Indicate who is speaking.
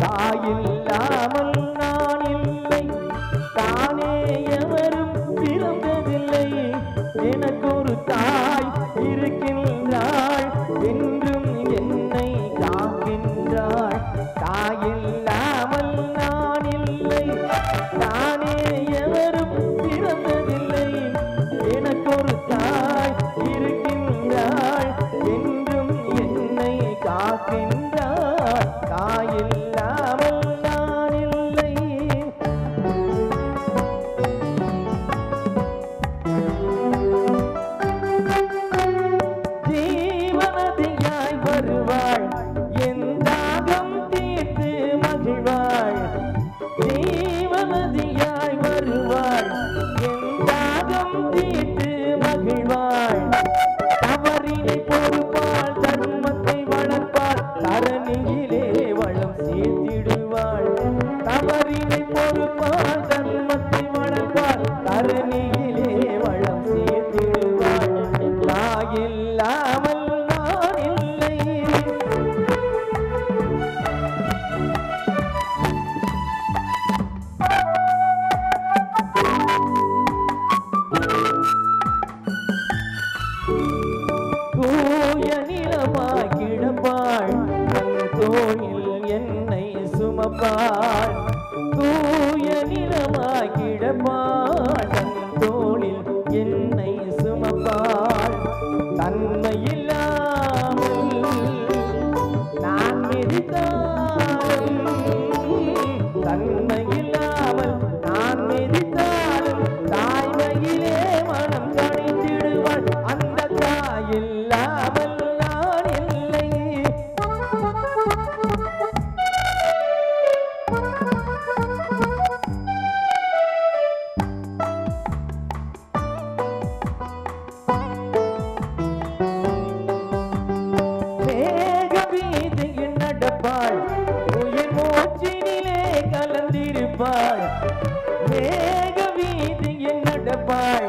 Speaker 1: தாயில்லாமல் நான் இல்லை, தானே எவரும் பிறந்ததில்லை. எனக்கு ஒரு தாய் இருக்கின்றாள், என்றும் என்னை காக்கின்றாள். தாயில்லாமல் நான் இல்லை, தானே எவரும் பிறந்ததில்லை. எனக்கு ஒரு தாய் இருக்கின்றாள், என்றும் என்னை காக்கின்றாள். தாயில்லாமல் நான் இல்லை. ஜீவநதியாய் வருவாள், என் தாகம் தீர்த்து மகிழ்வாள். ஜீவநதியாய் வருவாள், என் தாகம் தீர்த்து மகிழ்வாள். தவறினை பொறுப்பாள், தர்மத்தை வளர்ப்பாள், தரணியிலே வளம் சேர்த்திடுவாள். தவறினை பொறுப்பாள், தர்மத்தை வளர்ப்பாள், தரணியிலே வளம் சேர்த்திடுவாள். தாயில்லாமல் நான் இல்லை. தூய நிலமாய் கிடப்பாள், தன் தோளில் என்னை சுமப்பாள். தூய நிலமாய் கிடப்பாள், தன் தோளில் என்னை சுமப்பாள். தன்மையில்லாமல் நான் மிதித்தாலும், தன்மையில்லாமல் நான் மிதித்தாலும், தாய்மையிலே மனம் கணித்திடுவாள். அந்த தாயில்லாமல் நான் இல்லை. மேக வீதியில் நடப்பாள், உயிர் மூச்சினிலே கலந்திருப்பாள். மேக வீதியில் நடப்பாள்,